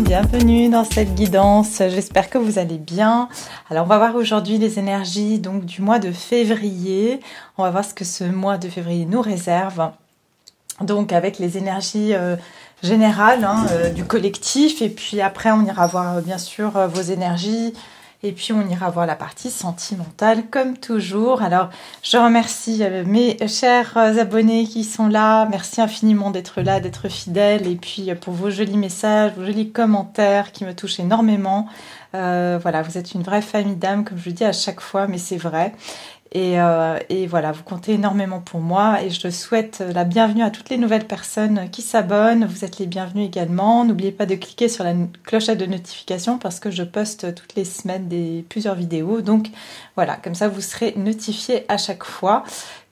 bienvenue dans cette guidance, j'espère que vous allez bien. Alors on va voir aujourd'hui les énergies donc du mois de février, on va voir ce que ce mois de février nous réserve, donc avec les énergies générales du collectif, et puis après on ira voir bien sûr vos énergies. Et puis, on ira voir la partie sentimentale, comme toujours. Alors, je remercie mes chers abonnés qui sont là. Merci infiniment d'être là, d'être fidèles. Et puis, pour vos jolis messages, vos jolis commentaires qui me touchent énormément. Voilà, vous êtes une vraie famille d'âmes, comme je le dis à chaque fois, mais c'est vrai. Et voilà, vous comptez énormément pour moi et je souhaite la bienvenue à toutes les nouvelles personnes qui s'abonnent. Vous êtes les bienvenus également. N'oubliez pas de cliquer sur la clochette de notification parce que je poste toutes les semaines plusieurs vidéos. Donc voilà, comme ça vous serez notifiés à chaque fois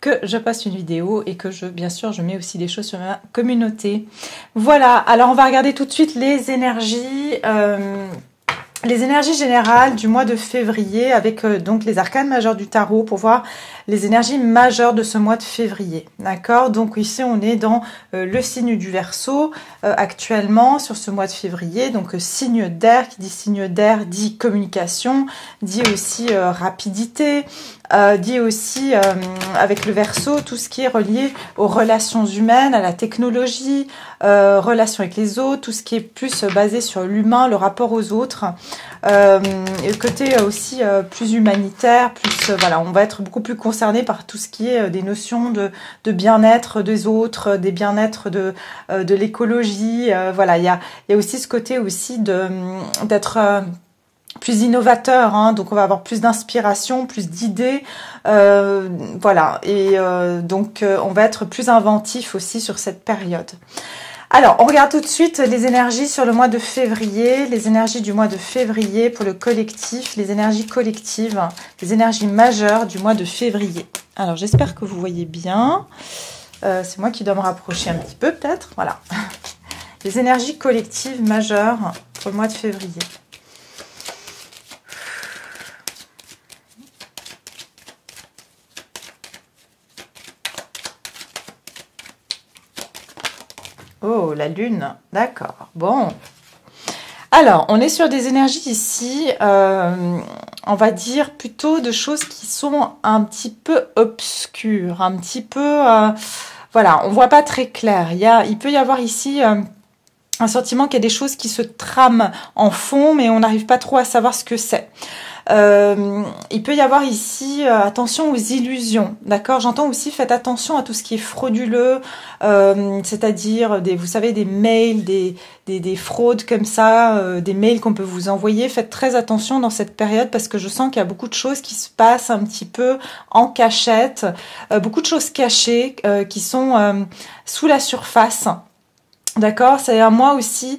que je poste une vidéo et que bien sûr, je mets aussi des choses sur ma communauté. Voilà, alors on va regarder tout de suite les énergies. Les énergies générales du mois de février avec donc les arcanes majeures du tarot pour voir les énergies majeures de ce mois de février. D'accord? Donc ici on est dans le signe du Verseau actuellement sur ce mois de février. Donc signe d'air, qui dit signe d'air dit communication, dit aussi rapidité, dit aussi avec le Verseau tout ce qui est relié aux relations humaines, à la technologie, relations avec les autres, tout ce qui est plus basé sur l'humain, le rapport aux autres. Et le côté aussi plus humanitaire, plus voilà, on va être beaucoup plus concerné par tout ce qui est des notions de bien-être des autres, des bien-être de l'écologie. Voilà, il y a aussi ce côté aussi d'être plus innovateur, hein, donc on va avoir plus d'inspiration, plus d'idées, voilà, et donc on va être plus inventif aussi sur cette période. Alors, on regarde tout de suite les énergies sur le mois de février, les énergies du mois de février pour le collectif, les énergies collectives, les énergies majeures du mois de février. Alors, j'espère que vous voyez bien. C'est moi qui dois me rapprocher un petit peu, peut-être. Voilà. Les énergies collectives majeures pour le mois de février. Oh, la lune, d'accord, bon. Alors, on est sur des énergies ici, on va dire plutôt de choses qui sont un petit peu obscures, un petit peu, voilà, on voit pas très clair. Il peut y avoir ici un sentiment qu'il y a des choses qui se trament en fond, mais on n'arrive pas trop à savoir ce que c'est. Il peut y avoir ici attention aux illusions, d'accord? J'entends aussi faites attention à tout ce qui est frauduleux, c'est-à-dire vous savez, des mails, des fraudes comme ça, des mails qu'on peut vous envoyer. Faites très attention dans cette période parce que je sens qu'il y a beaucoup de choses qui se passent un petit peu en cachette, beaucoup de choses cachées qui sont sous la surface. D'accord, c'est un mois aussi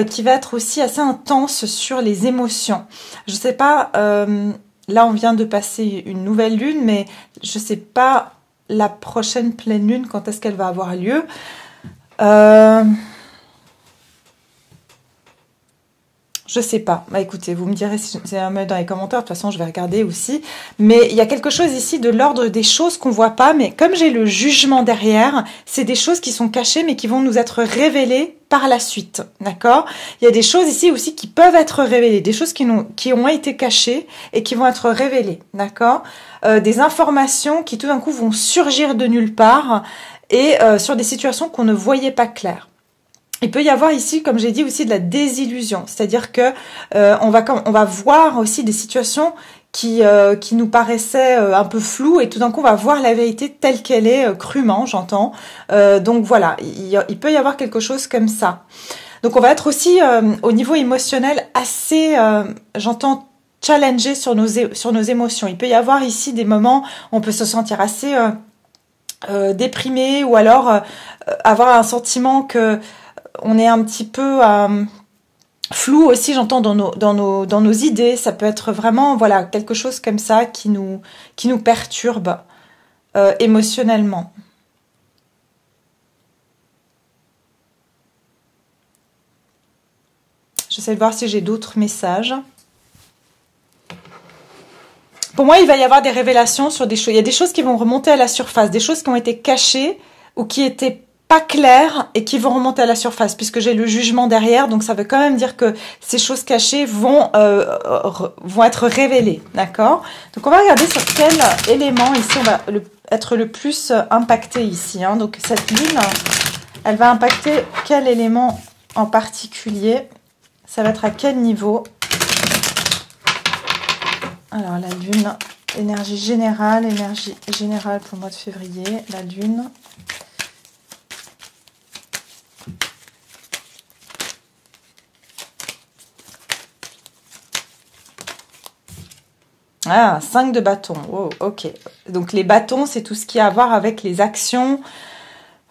qui va être aussi assez intense sur les émotions. Je sais pas, là on vient de passer une nouvelle lune, mais je sais pas la prochaine pleine lune, quand est-ce qu'elle va avoir lieu. Je sais pas. Bah écoutez, vous me direz si c'est un mail dans les commentaires. De toute façon, je vais regarder aussi. Mais il y a quelque chose ici de l'ordre des choses qu'on voit pas. Mais comme j'ai le jugement derrière, c'est des choses qui sont cachées, mais qui vont nous être révélées par la suite. D'accord? Il y a des choses ici aussi qui peuvent être révélées, des choses qui ont été cachées et qui vont être révélées. D'accord? Des informations qui tout d'un coup vont surgir de nulle part et sur des situations qu'on ne voyait pas claires. Il peut y avoir ici, comme j'ai dit, aussi de la désillusion, c'est-à-dire que on va voir aussi des situations qui nous paraissaient un peu floues et tout d'un coup on va voir la vérité telle qu'elle est, crûment, j'entends. Donc voilà, il peut y avoir quelque chose comme ça. Donc on va être aussi au niveau émotionnel assez, j'entends, challengé sur nos émotions. Il peut y avoir ici des moments où on peut se sentir assez déprimé ou alors avoir un sentiment que on est un petit peu flou aussi, j'entends, dans nos idées. Ça peut être vraiment voilà quelque chose comme ça qui nous perturbe émotionnellement. J'essaie de voir si j'ai d'autres messages. Pour moi, il va y avoir des révélations sur des choses. Il y a des choses qui vont remonter à la surface, des choses qui ont été cachées ou qui étaient pas claires et qui vont remonter à la surface, puisque j'ai le jugement derrière, donc ça veut quand même dire que ces choses cachées vont être révélées, d'accord? Donc on va regarder sur quel élément ici on va être le plus impacté ici, hein. Donc cette lune, elle va impacter quel élément en particulier? Ça va être à quel niveau? Alors la lune, énergie générale pour le mois de février, la lune. Ah, 5 de bâtons. Oh, ok. Donc les bâtons, c'est tout ce qui a à voir avec les actions,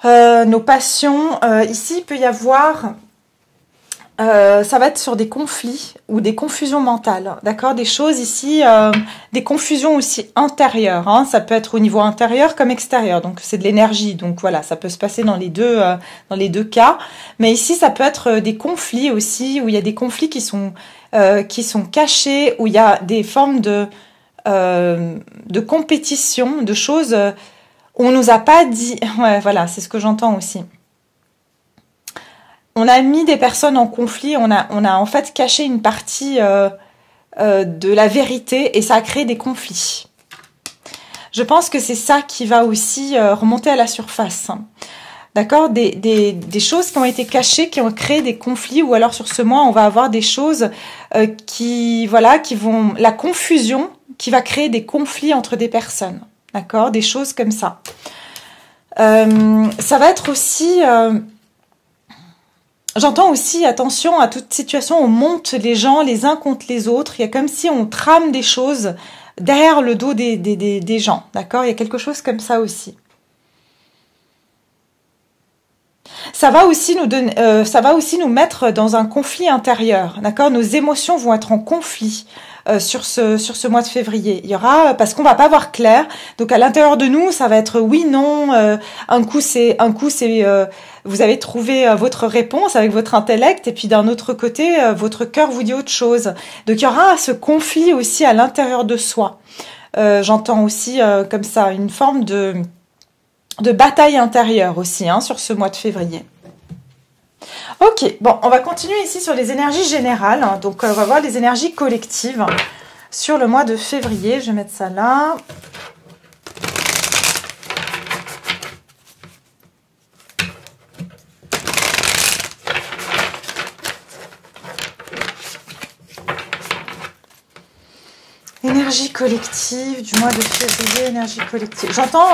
nos passions. Ici, il peut y avoir... ça va être sur des conflits ou des confusions mentales, d'accord? Des choses ici, des confusions aussi intérieures, hein. Ça peut être au niveau intérieur comme extérieur, donc c'est de l'énergie. Donc voilà, ça peut se passer dans les deux cas. Mais ici, ça peut être des conflits aussi, où il y a des conflits qui sont cachés, où il y a des formes de compétition, de choses où on nous a pas dit. Ouais, voilà, c'est ce que j'entends aussi. On a mis des personnes en conflit, on a en fait caché une partie de la vérité et ça a créé des conflits. Je pense que c'est ça qui va aussi remonter à la surface. D'accord, des choses qui ont été cachées, qui ont créé des conflits, ou alors sur ce mois, on va avoir des choses qui vont... La confusion qui va créer des conflits entre des personnes. D'accord, des choses comme ça. Ça va être aussi... J'entends aussi, attention à toute situation, on monte les gens les uns contre les autres. Il y a comme si on trame des choses derrière le dos des gens. D'accord, il y a quelque chose comme ça aussi. Ça va aussi nous mettre dans un conflit intérieur, d'accord? Nos émotions vont être en conflit sur ce mois de février. Il y aura, parce qu'on va pas voir clair, donc à l'intérieur de nous, ça va être oui, non. Un coup c'est, vous avez trouvé votre réponse avec votre intellect, et puis d'un autre côté, votre cœur vous dit autre chose. Donc il y aura ce conflit aussi à l'intérieur de soi. J'entends aussi comme ça une forme de bataille intérieure aussi, hein, sur ce mois de février. Ok, bon, on va continuer ici sur les énergies générales. Hein. Donc, on va voir les énergies collectives sur le mois de février. Je vais mettre ça là. Énergie collective du mois de février, énergie collective. J'entends,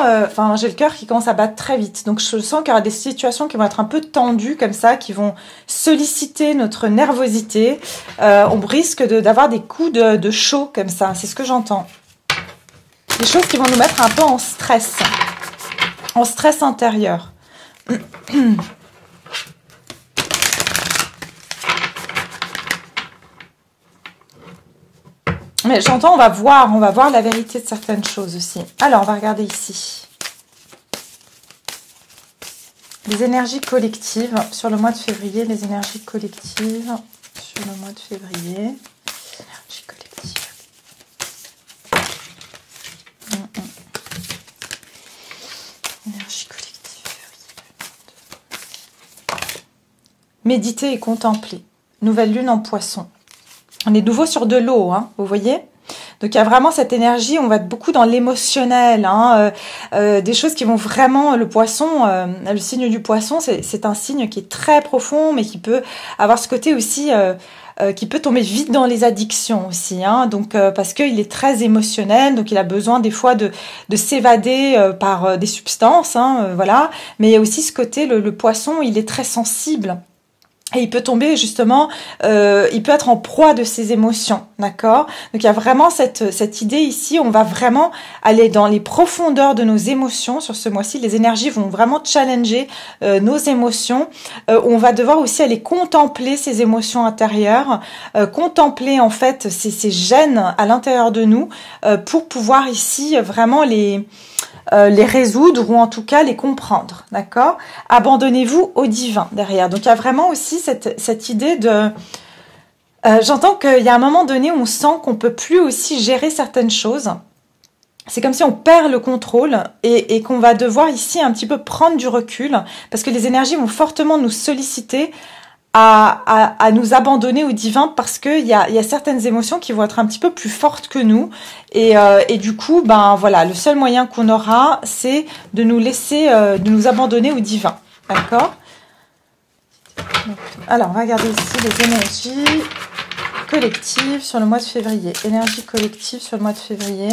j'ai le cœur qui commence à battre très vite. Donc, je sens qu'il y aura des situations qui vont être un peu tendues comme ça, qui vont solliciter notre nervosité. On risque d'avoir des coups de chaud comme ça. C'est ce que j'entends. Des choses qui vont nous mettre un peu en stress intérieur. Mais j'entends, on va voir la vérité de certaines choses aussi. Alors, on va regarder ici. Les énergies collectives sur le mois de février. Les énergies collectives sur le mois de février. Énergie collective. Énergie collective. Méditer et contempler. Nouvelle lune en Poisson. On est nouveau sur de l'eau, hein, vous voyez? Donc, il y a vraiment cette énergie, on va être beaucoup dans l'émotionnel, hein, des choses qui vont vraiment... Le poisson, le signe du poisson, c'est un signe qui est très profond, mais qui peut avoir ce côté aussi... qui peut tomber vite dans les addictions aussi, hein, donc parce qu'il est très émotionnel, donc il a besoin des fois de s'évader par des substances, hein, voilà. Mais il y a aussi ce côté, le poisson, il est très sensible. Et il peut tomber justement, il peut être en proie de ses émotions, d'accord? Donc il y a vraiment cette idée ici, on va vraiment aller dans les profondeurs de nos émotions sur ce mois-ci. Les énergies vont vraiment challenger nos émotions. On va devoir aussi aller contempler ces émotions intérieures, contempler en fait ces gènes à l'intérieur de nous pour pouvoir ici vraiment les résoudre ou en tout cas les comprendre, d'accord? Abandonnez-vous au divin derrière. Donc il y a vraiment aussi cette idée de... j'entends qu'il y a un moment donné où on sent qu'on peut plus aussi gérer certaines choses. c'est comme si on perd le contrôle et qu'on va devoir ici un petit peu prendre du recul parce que les énergies vont fortement nous solliciter à nous abandonner au divin parce qu'il y a certaines émotions qui vont être un petit peu plus fortes que nous et du coup, ben voilà, le seul moyen qu'on aura, c'est de nous laisser, de nous abandonner au divin. D'accord? Alors, on va regarder ici les énergies collectives sur le mois de février. Énergie collective sur le mois de février.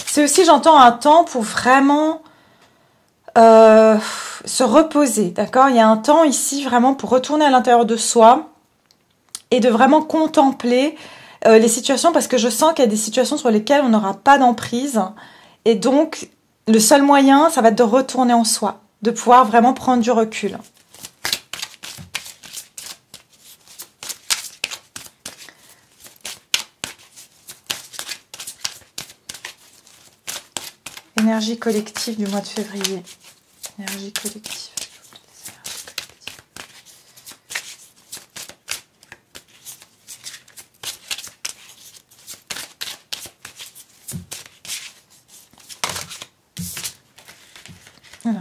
C'est aussi, j'entends, un temps pour vraiment se reposer, d'accord? Il y a un temps ici vraiment pour retourner à l'intérieur de soi et de vraiment contempler les situations parce que je sens qu'il y a des situations sur lesquelles on n'aura pas d'emprise et donc le seul moyen, ça va être de retourner en soi, de pouvoir vraiment prendre du recul. Énergie collective du mois de février. Énergie collective. Voilà.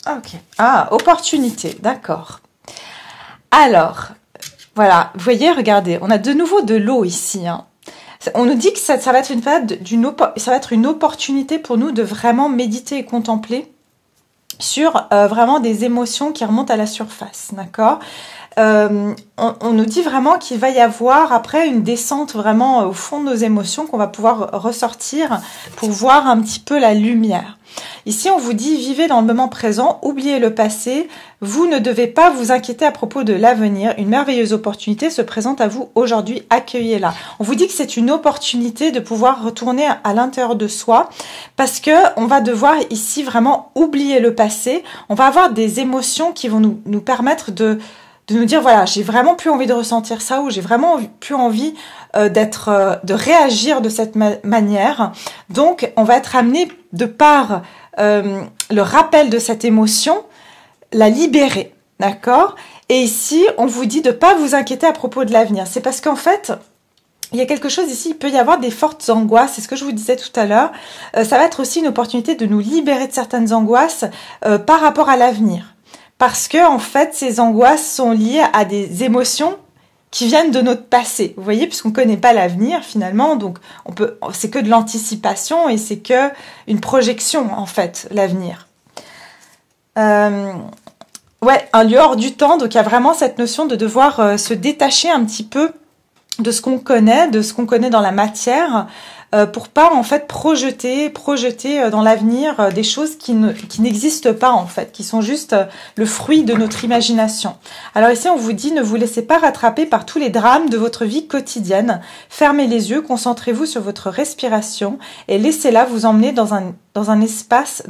Ok. Ah, opportunité, d'accord. Alors, voilà, vous voyez, regardez, on a de nouveau de l'eau ici. Hein. On nous dit que ça va être une période ça va être une opportunité pour nous de vraiment méditer et contempler sur vraiment des émotions qui remontent à la surface, d'accord? On nous dit vraiment qu'il va y avoir après une descente vraiment au fond de nos émotions qu'on va pouvoir ressortir pour voir un petit peu la lumière. Ici, on vous dit, vivez dans le moment présent, oubliez le passé, vous ne devez pas vous inquiéter à propos de l'avenir. Une merveilleuse opportunité se présente à vous aujourd'hui, accueillez-la. On vous dit que c'est une opportunité de pouvoir retourner à l'intérieur de soi parce que on va devoir ici vraiment oublier le passé. On va avoir des émotions qui vont nous permettre de nous dire, voilà, j'ai vraiment plus envie de ressentir ça ou j'ai vraiment plus envie de réagir de cette manière. Donc, on va être amené de par le rappel de cette émotion, la libérer, d'accord? Et ici, on vous dit de pas vous inquiéter à propos de l'avenir. C'est parce qu'en fait, il y a quelque chose ici, il peut y avoir des fortes angoisses, c'est ce que je vous disais tout à l'heure. Ça va être aussi une opportunité de nous libérer de certaines angoisses par rapport à l'avenir. Parce que, en fait, ces angoisses sont liées à des émotions qui viennent de notre passé. Vous voyez, puisqu'on ne connaît pas l'avenir, finalement, donc c'est que de l'anticipation et c'est que une projection, en fait, l'avenir. Ouais, un lieu hors du temps, donc il y a vraiment cette notion de devoir se détacher un petit peu de ce qu'on connaît, dans la matière, pour pas en fait projeter dans l'avenir des choses qui n'existent pas en fait, qui sont juste le fruit de notre imagination. Alors ici on vous dit, ne vous laissez pas rattraper par tous les drames de votre vie quotidienne. Fermez les yeux, concentrez-vous sur votre respiration et laissez-la vous emmener dans l'espace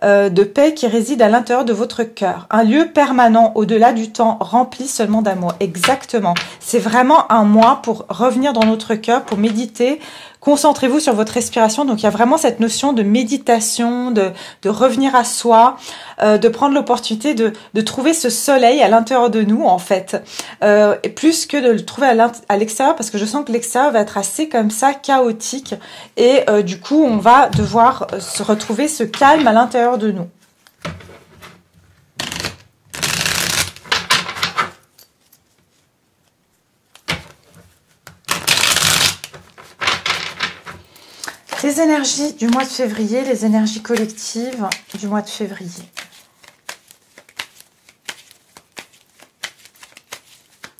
de paix qui réside à l'intérieur de votre cœur. Un lieu permanent au-delà du temps rempli seulement d'amour. Exactement. C'est vraiment un mois pour revenir dans notre cœur, pour méditer. Concentrez-vous sur votre respiration. Donc, il y a vraiment cette notion de méditation, de revenir à soi, de prendre l'opportunité de trouver ce soleil à l'intérieur de nous, en fait. Et plus que de le trouver à l'extérieur, parce que je sens que l'extérieur va être assez comme ça, chaotique. Et du coup, on va devoir se retrouver ce calme à l'intérieur de nous. Les énergies du mois de février, les énergies collectives du mois de février.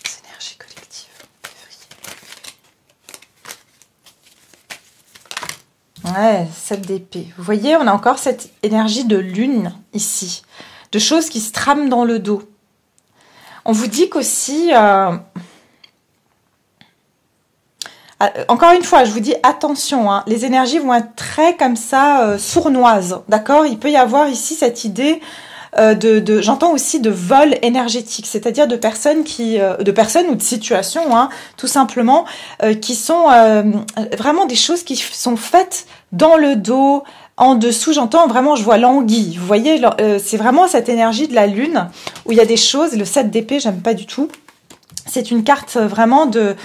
Les énergies collectives février. Ouais, 7 d'épée. Vous voyez, on a encore cette énergie de lune ici, de choses qui se trament dans le dos. On vous dit qu'aussi... Encore une fois, je vous dis attention, hein, les énergies vont être très comme ça sournoises, d'accord? Il peut y avoir ici cette idée j'entends aussi de vol énergétique, c'est-à-dire de personnes ou de situations, hein, tout simplement, qui sont vraiment des choses qui sont faites dans le dos, En dessous, j'entends vraiment, je vois l'anguille. Vous voyez, c'est vraiment cette énergie de la lune où il y a des choses. Le 7 d'épée, j'aime pas du tout. C'est une carte vraiment de...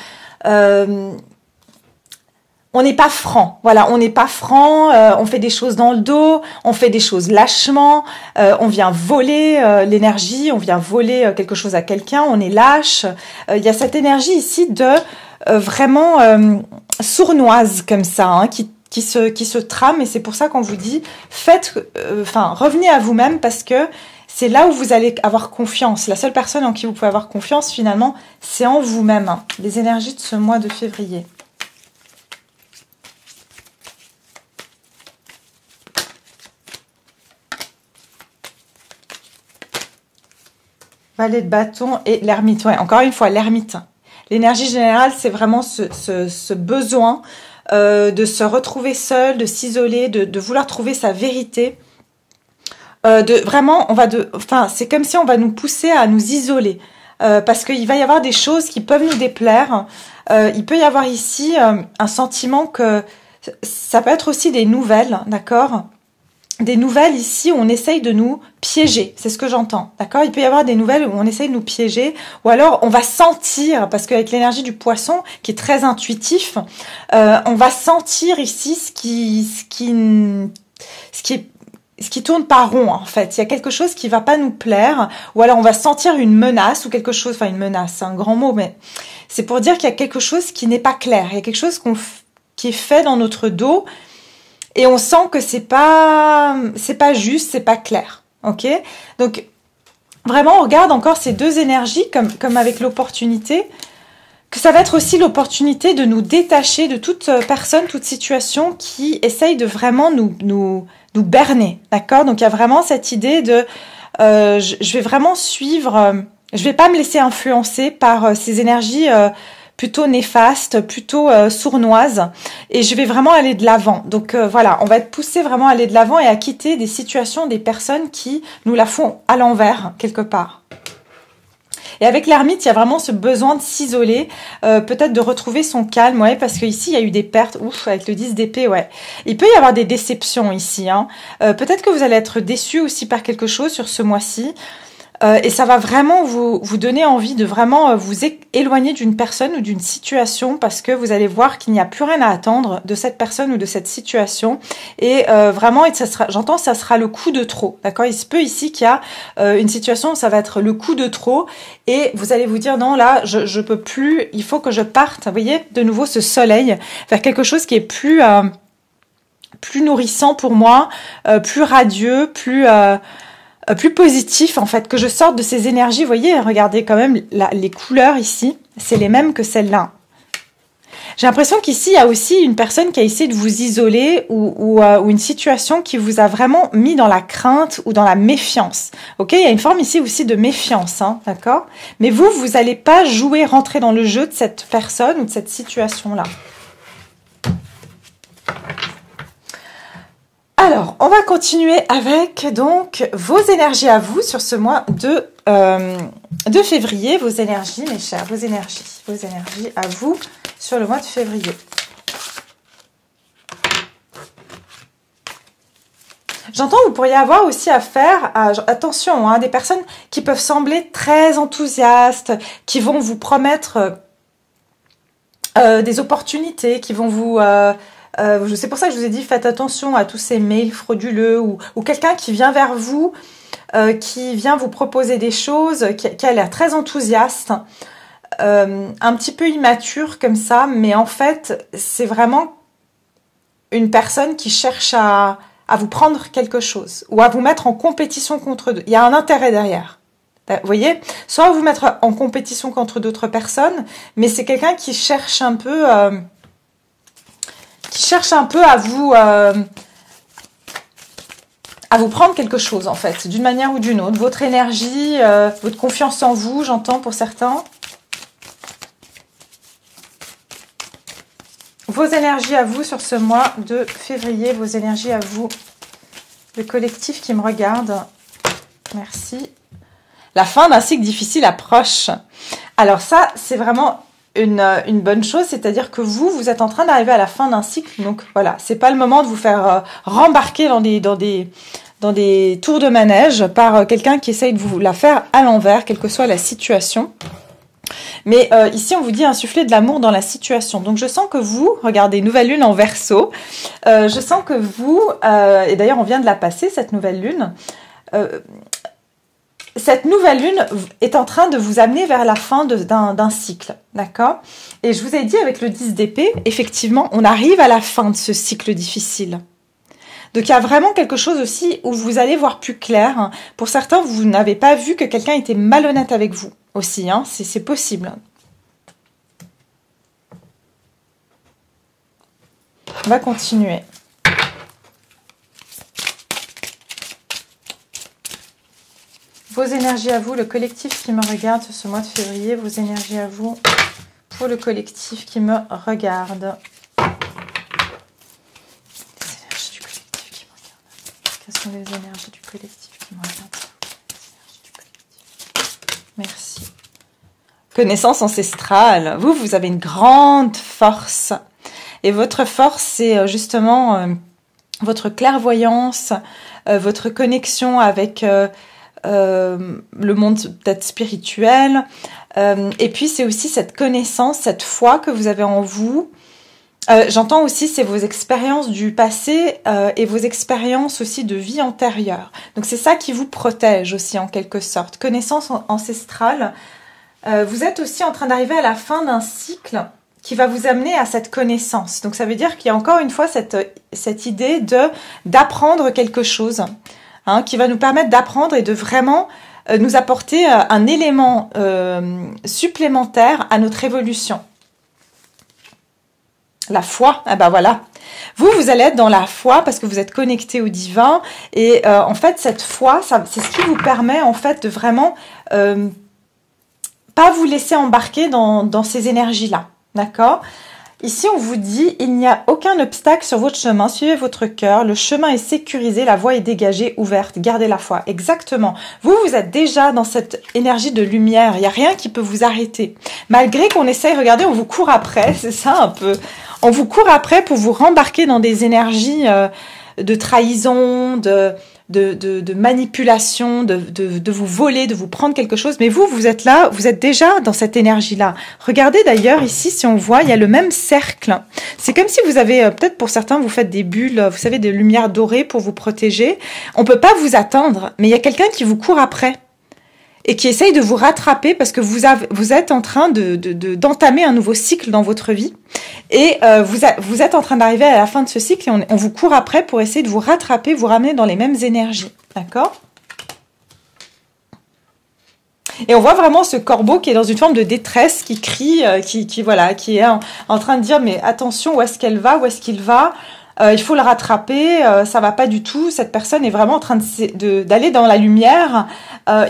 on n'est pas franc, voilà, on n'est pas franc, on fait des choses dans le dos, on fait des choses lâchement, on vient voler l'énergie, on vient voler quelque chose à quelqu'un, on est lâche. Il y a cette énergie ici de vraiment sournoise comme ça, hein, qui se trame, et c'est pour ça qu'on vous dit, revenez à vous-même, parce que c'est là où vous allez avoir confiance. La seule personne en qui vous pouvez avoir confiance, finalement, c'est en vous-même, hein, les énergies de ce mois de février. Valet de bâton et l'ermite. Ouais, encore une fois, l'ermite. L'énergie générale, c'est vraiment ce besoin de se retrouver seul, de s'isoler, de vouloir trouver sa vérité. C'est comme si on va nous pousser à nous isoler. Parce qu'il va y avoir des choses qui peuvent nous déplaire. Il peut y avoir ici un sentiment que ça peut être aussi des nouvelles, d'accord ? Des nouvelles ici où on essaye de nous piéger, c'est ce que j'entends, d'accord? Il peut y avoir des nouvelles où on essaye de nous piéger, ou alors on va sentir, parce qu'avec l'énergie du poisson, qui est très intuitif, on va sentir ici ce qui tourne pas rond, en fait. Il y a quelque chose qui va pas nous plaire, ou alors on va sentir une menace, ou quelque chose, enfin une menace, c'est un grand mot, mais c'est pour dire qu'il y a quelque chose qui n'est pas clair, il y a quelque chose qui est fait dans notre dos, et on sent que c'est pas juste, c'est pas clair, ok? Donc vraiment, on regarde encore ces deux énergies comme avec l'opportunité, que ça va être aussi l'opportunité de nous détacher de toute personne, toute situation qui essaye de vraiment nous berner, d'accord? Donc il y a vraiment cette idée de je vais vraiment suivre, je vais pas me laisser influencer par ces énergies plutôt néfaste, plutôt sournoise, et je vais vraiment aller de l'avant. Donc voilà, on va être poussé vraiment à aller de l'avant et à quitter des situations, des personnes qui nous la font à l'envers, quelque part. Et avec l'ermite, il y a vraiment ce besoin de s'isoler, peut-être de retrouver son calme, ouais, parce qu'ici, il y a eu des pertes, ouf, avec le 10 d'épée, ouais. Il peut y avoir des déceptions ici, hein. Peut-être que vous allez être déçus aussi par quelque chose sur ce mois-ci. Et ça va vraiment vous donner envie de vraiment vous éloigner d'une personne ou d'une situation, parce que vous allez voir qu'il n'y a plus rien à attendre de cette personne ou de cette situation. Et vraiment, j'entends, ça sera le coup de trop. D'accord? Il se peut ici qu'il y a une situation où ça va être le coup de trop, et vous allez vous dire non, là, je peux plus, il faut que je parte. Vous voyez, de nouveau ce soleil vers quelque chose qui est plus nourrissant pour moi, plus radieux, plus positif, en fait, que je sorte de ces énergies. Vous voyez, regardez quand même les couleurs ici, c'est les mêmes que celles-là. J'ai l'impression qu'ici, il y a aussi une personne qui a essayé de vous isoler, ou une situation qui vous a vraiment mis dans la crainte ou dans la méfiance. Ok, il y a une forme ici aussi de méfiance, hein, d'accord? Mais vous n'allez pas rentrer dans le jeu de cette personne ou de cette situation-là. Alors, on va continuer avec donc vos énergies à vous sur ce mois de février. Vos énergies, mes chers, vos énergies à vous sur le mois de février. J'entends, vous pourriez avoir aussi affaire à, attention, hein, des personnes qui peuvent sembler très enthousiastes, qui vont vous promettre des opportunités, qui vont vous... c'est pour ça que je vous ai dit, faites attention à tous ces mails frauduleux, ou quelqu'un qui vient vers vous, qui vient vous proposer des choses, qui a l'air très enthousiaste, un petit peu immature comme ça, mais en fait, c'est vraiment une personne qui cherche à vous prendre quelque chose, ou à vous mettre en compétition contre eux. Il y a un intérêt derrière. Vous voyez, soit vous mettre en compétition contre d'autres personnes, mais c'est quelqu'un qui cherche un peu... à vous prendre quelque chose, en fait, d'une manière ou d'une autre. Votre énergie, votre confiance en vous, j'entends pour certains. Vos énergies à vous sur ce mois de février, vos énergies à vous. Le collectif qui me regarde. Merci. La fin d'un cycle difficile approche. Alors ça, c'est vraiment une bonne chose, c'est-à-dire que vous êtes en train d'arriver à la fin d'un cycle. Donc voilà, c'est pas le moment de vous faire rembarquer dans des tours de manège par quelqu'un qui essaye de vous la faire à l'envers, quelle que soit la situation. Mais ici, on vous dit insuffler de l'amour dans la situation. Donc, je sens que vous, regardez, nouvelle lune en Verseau, je sens que vous, et d'ailleurs, on vient de la passer, cette nouvelle lune est en train de vous amener vers la fin d'un cycle, d'accord? Et je vous ai dit, avec le 10 d'épée, effectivement, on arrive à la fin de ce cycle difficile. Donc, il y a vraiment quelque chose aussi où vous allez voir plus clair. Pour certains, vous n'avez pas vu que quelqu'un était malhonnête avec vous aussi, hein, c'est possible. On va continuer. Vos énergies à vous, le collectif qui me regarde ce mois de février, vos énergies à vous pour le collectif qui me regarde. Les énergies du collectif qui me regarde. Quelles sont les énergies du collectif qui me regardent? Merci. Connaissance ancestrale. Vous avez une grande force. Et votre force, c'est justement votre clairvoyance, votre connexion avec le monde peut-être spirituel. Et puis, c'est aussi cette connaissance, cette foi que vous avez en vous. J'entends aussi, c'est vos expériences du passé et vos expériences aussi de vie antérieure. Donc, c'est ça qui vous protège aussi en quelque sorte. Connaissance ancestrale. Vous êtes aussi en train d'arriver à la fin d'un cycle qui va vous amener à cette connaissance. Donc, ça veut dire qu'il y a encore une fois cette idée d'apprendre quelque chose, hein, qui va nous permettre d'apprendre et de vraiment nous apporter un élément supplémentaire à notre évolution. La foi, ah ben voilà. Vous allez être dans la foi parce que vous êtes connecté au divin. Et en fait, cette foi, c'est ce qui vous permet en fait de vraiment pas vous laisser embarquer dans ces énergies-là. D'accord ? Ici, on vous dit, il n'y a aucun obstacle sur votre chemin. Suivez votre cœur. Le chemin est sécurisé. La voie est dégagée, ouverte. Gardez la foi. Exactement. Vous êtes déjà dans cette énergie de lumière. Il n'y a rien qui peut vous arrêter. Malgré qu'on essaye, regardez, on vous court après. C'est ça un peu. On vous court après pour vous rembarquer dans des énergies de trahison, de manipulation, de vous voler, de vous prendre quelque chose. Mais vous êtes là, vous êtes déjà dans cette énergie-là. Regardez d'ailleurs ici, si on voit, il y a le même cercle. C'est comme si vous avez, peut-être pour certains, vous faites des bulles, vous savez, des lumières dorées pour vous protéger. On peut pas vous atteindre, mais il y a quelqu'un qui vous court après et qui essaye de vous rattraper parce que vous êtes en train d'entamer un nouveau cycle dans votre vie. Et vous êtes en train d'arriver à la fin de ce cycle et on vous court après pour essayer de vous rattraper, vous ramener dans les mêmes énergies. D'accord ? Et on voit vraiment ce corbeau qui est dans une forme de détresse, qui crie, qui est en train de dire mais attention, où est-ce qu'elle va, où est-ce qu'il va ? Il faut le rattraper, ça va pas du tout, cette personne est vraiment en train d'aller dans la lumière,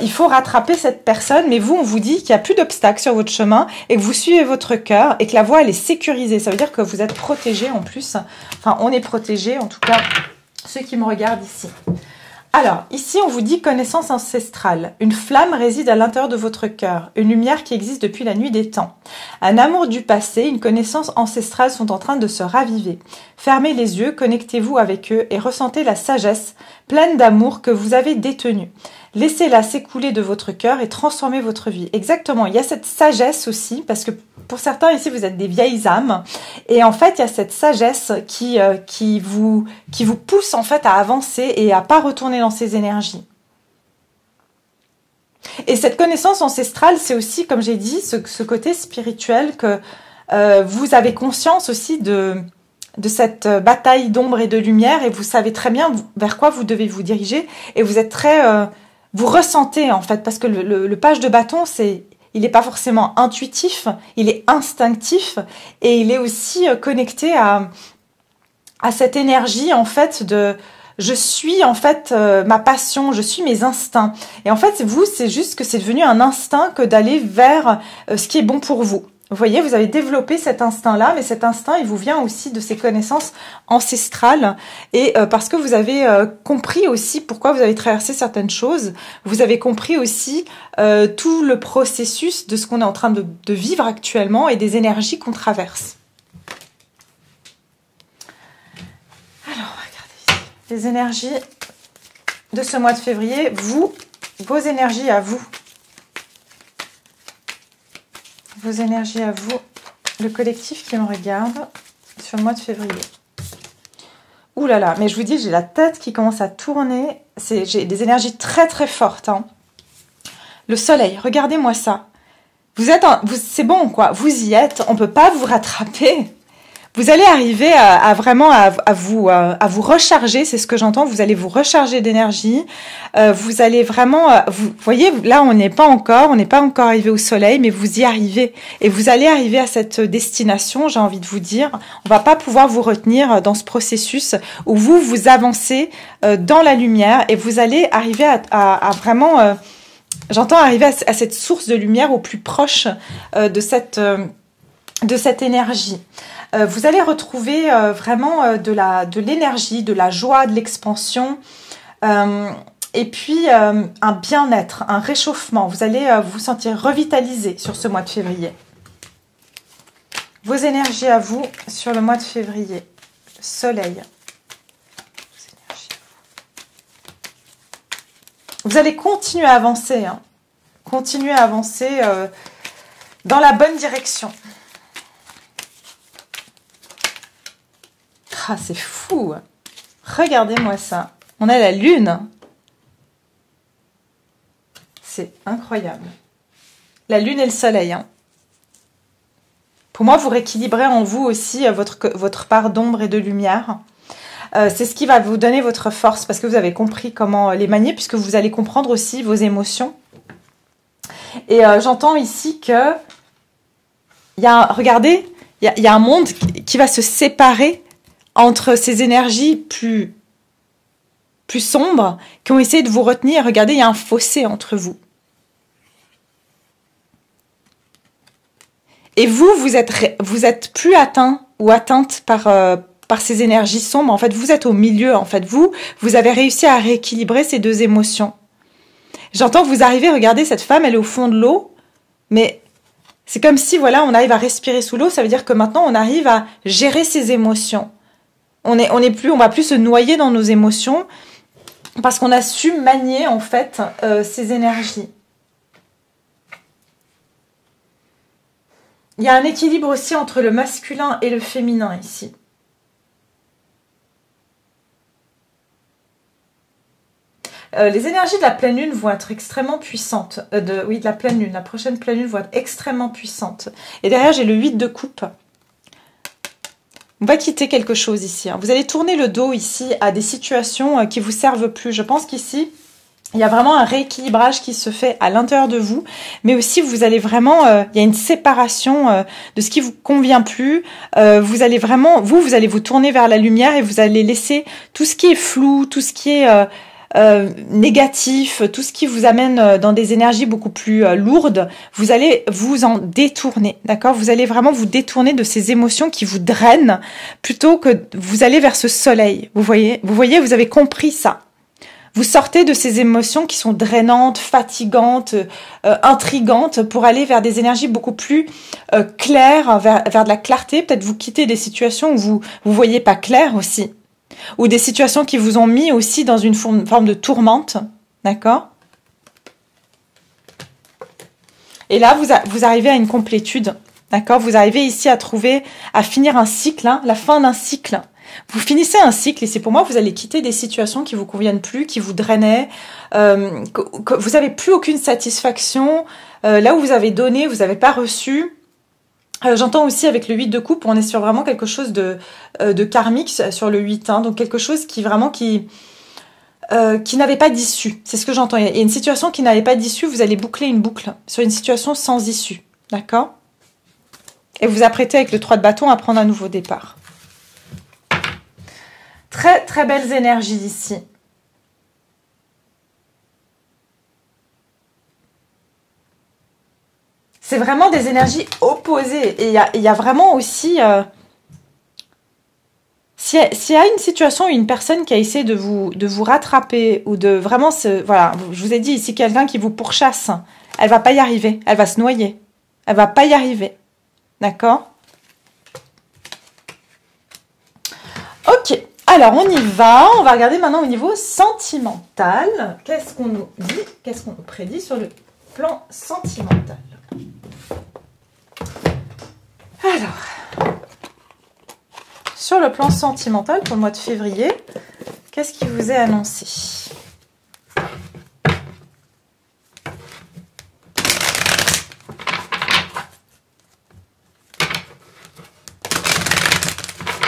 il faut rattraper cette personne, mais vous, on vous dit qu'il n'y a plus d'obstacles sur votre chemin et que vous suivez votre cœur et que la voie, elle est sécurisée, ça veut dire que vous êtes protégé en plus, enfin, on est protégé, en tout cas, ceux qui me regardent ici. Alors, ici, on vous dit connaissance ancestrale. Une flamme réside à l'intérieur de votre cœur, une lumière qui existe depuis la nuit des temps. Un amour du passé, une connaissance ancestrale sont en train de se raviver. Fermez les yeux, connectez-vous avec eux et ressentez la sagesse pleine d'amour que vous avez détenue. Laissez-la s'écouler de votre cœur et transformer votre vie. Exactement, il y a cette sagesse aussi, parce que pour certains ici, vous êtes des vieilles âmes. Et en fait, il y a cette sagesse qui vous pousse en fait à avancer et à pas retourner dans ces énergies. Et cette connaissance ancestrale, c'est aussi, comme j'ai dit, ce côté spirituel que vous avez conscience aussi de cette bataille d'ombre et de lumière et vous savez très bien vers quoi vous devez vous diriger et vous êtes très... vous ressentez en fait, parce que le page de bâton, il n'est pas forcément intuitif, il est instinctif et il est aussi connecté à cette énergie en fait de je suis en fait ma passion, je suis mes instincts. Et en fait, c'est juste que c'est devenu un instinct que d'aller vers ce qui est bon pour vous. Vous voyez, vous avez développé cet instinct-là, mais cet instinct, il vous vient aussi de ces connaissances ancestrales et parce que vous avez compris aussi pourquoi vous avez traversé certaines choses. Vous avez compris aussi tout le processus de ce qu'on est en train de vivre actuellement et des énergies qu'on traverse. Alors, regardez ici. Les énergies de ce mois de février, vos énergies à vous. Vos énergies à vous, le collectif qui me regarde sur le mois de février. Ouh là là, mais je vous dis, j'ai la tête qui commence à tourner. J'ai des énergies très très fortes. Hein. Le soleil, regardez-moi ça. C'est bon quoi, vous y êtes, on ne peut pas vous rattraper. Vous allez arriver à vraiment à vous recharger, c'est ce que j'entends. Vous allez vous recharger d'énergie. Vous allez vraiment, vous voyez, là on n'est pas encore arrivé au soleil, mais vous y arrivez et vous allez arriver à cette destination. J'ai envie de vous dire, on va pas pouvoir vous retenir dans ce processus où vous avancez dans la lumière et vous allez arriver à vraiment, j'entends arriver à cette source de lumière au plus proche de cette énergie. Vous allez retrouver vraiment de l'énergie, de la joie, de l'expansion et puis un bien-être, un réchauffement. Vous allez vous sentir revitalisé sur ce mois de février. Vos énergies à vous sur le mois de février. Soleil. Vous allez continuer à avancer. Hein. Continuer à avancer dans la bonne direction. Ah, c'est fou. Regardez-moi ça. On a la lune. C'est incroyable. La lune et le soleil. Hein. Pour moi, vous rééquilibrez en vous aussi votre part d'ombre et de lumière. C'est ce qui va vous donner votre force parce que vous avez compris comment les manier puisque vous allez comprendre aussi vos émotions. Et j'entends ici que regardez, il y a un monde qui va se séparer entre ces énergies plus sombres qui ont essayé de vous retenir. Regardez, il y a un fossé entre vous. Et vous êtes plus atteint ou atteinte par ces énergies sombres. En fait, vous êtes au milieu. En fait, vous avez réussi à rééquilibrer ces deux émotions. J'entends que vous arrivez, regardez, cette femme, elle est au fond de l'eau, mais c'est comme si, voilà, on arrive à respirer sous l'eau. Ça veut dire que maintenant, on arrive à gérer ses émotions. On va plus se noyer dans nos émotions parce qu'on a su manier en fait ces énergies. Il y a un équilibre aussi entre le masculin et le féminin ici. Les énergies de la pleine lune vont être extrêmement puissantes. De la pleine lune, la prochaine pleine lune va être extrêmement puissante. Et derrière, j'ai le 8 de coupe. On va quitter quelque chose ici. Hein. Vous allez tourner le dos ici à des situations qui vous servent plus. Je pense qu'ici, il y a vraiment un rééquilibrage qui se fait à l'intérieur de vous. Mais aussi, vous allez vraiment... il y a une séparation de ce qui vous convient plus. Vous allez vraiment... Vous allez vous tourner vers la lumière et vous allez laisser tout ce qui est flou, tout ce qui est... négatif, tout ce qui vous amène dans des énergies beaucoup plus lourdes, vous allez vous en détourner, d'accord? Vous allez vraiment vous détourner de ces émotions qui vous drainent plutôt que vous allez vers ce soleil. Vous voyez, vous avez compris ça. Vous sortez de ces émotions qui sont drainantes, fatigantes, intrigantes pour aller vers des énergies beaucoup plus claires, vers de la clarté. Peut-être vous quittez des situations où vous voyez pas clair aussi. Ou des situations qui vous ont mis aussi dans une forme de tourmente, d'accord? Et là, vous arrivez à une complétude, d'accord? Vous arrivez ici à finir un cycle, hein, la fin d'un cycle. Vous finissez un cycle et c'est pour moi que vous allez quitter des situations qui vous conviennent plus, qui vous drainaient, que vous n'avez plus aucune satisfaction. Là où vous avez donné, vous n'avez pas reçu. J'entends aussi avec le 8 de coupe, on est sur vraiment quelque chose de karmique sur le 8, hein, donc quelque chose qui n'avait pas d'issue. C'est ce que j'entends. Il y a une situation qui n'avait pas d'issue, vous allez boucler une boucle sur une situation sans issue, d'accord? Et vous apprêtez avec le 3 de bâton à prendre un nouveau départ. Très très belles énergies ici. c'est vraiment des énergies opposées. Et il y a vraiment aussi... s'il y a une situation, une personne qui a essayé de vous rattraper ou de vraiment voilà, je vous ai dit ici quelqu'un qui vous pourchasse, elle va pas y arriver, elle va se noyer, elle va pas y arriver, d'accord? Ok, alors on y va, on va regarder maintenant au niveau sentimental. Qu'est-ce qu'on nous dit, qu'est-ce qu'on nous prédit sur le plan sentimental? Alors, sur le plan sentimental pour le mois de février, qu'est-ce qui vous est annoncé?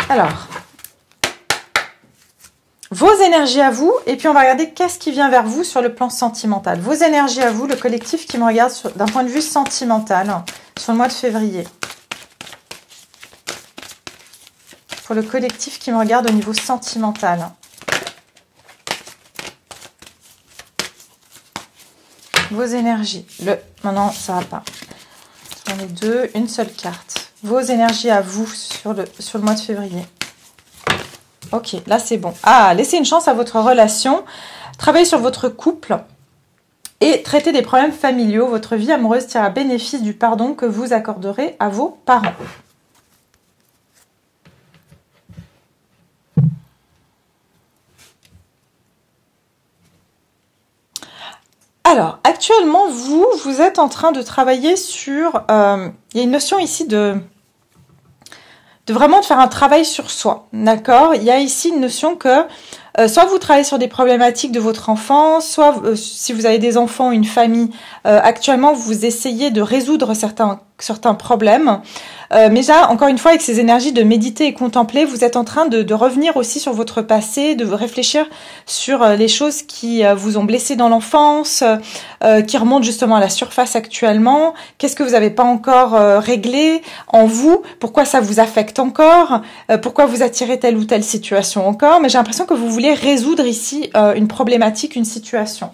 Alors, vos énergies à vous, et puis on va regarder qu'est-ce qui vient vers vous sur le plan sentimental. Vos énergies à vous, le collectif qui me regarde d'un point de vue sentimental sur le mois de février. Pour le collectif qui me regarde au niveau sentimental. Vos énergies. Maintenant, ça va pas. J'en ai deux, une seule carte. Vos énergies à vous sur le mois de février. Ok, là c'est bon. Ah, laissez une chance à votre relation. Travaillez sur votre couple. Et traitez des problèmes familiaux. Votre vie amoureuse tire bénéfice du pardon que vous accorderez à vos parents. Alors, actuellement, vous êtes en train de travailler sur... il y a une notion ici de vraiment de faire un travail sur soi, d'accord? Il y a ici une notion que soit vous travaillez sur des problématiques de votre enfance, soit si vous avez des enfants, une famille, actuellement vous essayez de résoudre certains problèmes. Mais là, encore une fois, avec ces énergies de méditer et contempler, vous êtes en train de revenir aussi sur votre passé, de réfléchir sur les choses qui vous ont blessé dans l'enfance, qui remontent justement à la surface actuellement. Qu'est-ce que vous n'avez pas encore réglé en vous? Pourquoi ça vous affecte encore? Pourquoi vous attirez telle ou telle situation encore? Mais j'ai l'impression que vous voulez résoudre ici une problématique, une situation.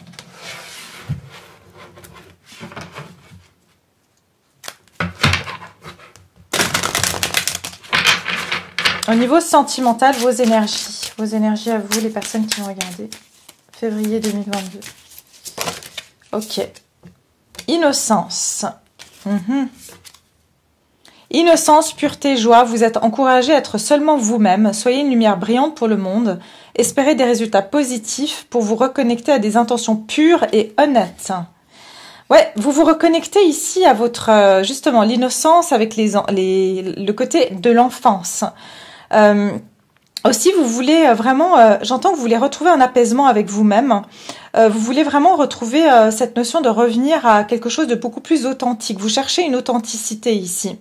Au niveau sentimental, vos énergies à vous, les personnes qui m'ont regardé. Février 2022. Ok. Innocence. Innocence, pureté, joie. Vous êtes encouragé à être seulement vous-même. Soyez une lumière brillante pour le monde. Espérez des résultats positifs pour vous reconnecter à des intentions pures et honnêtes. Ouais, vous vous reconnectez ici à votre, justement, l'innocence avec le côté de l'enfance. Aussi, vous voulez vraiment, j'entends que vous voulez retrouver un apaisement avec vous-même. Vous voulez vraiment retrouver cette notion de revenir à quelque chose de beaucoup plus authentique. Vous cherchez une authenticité ici.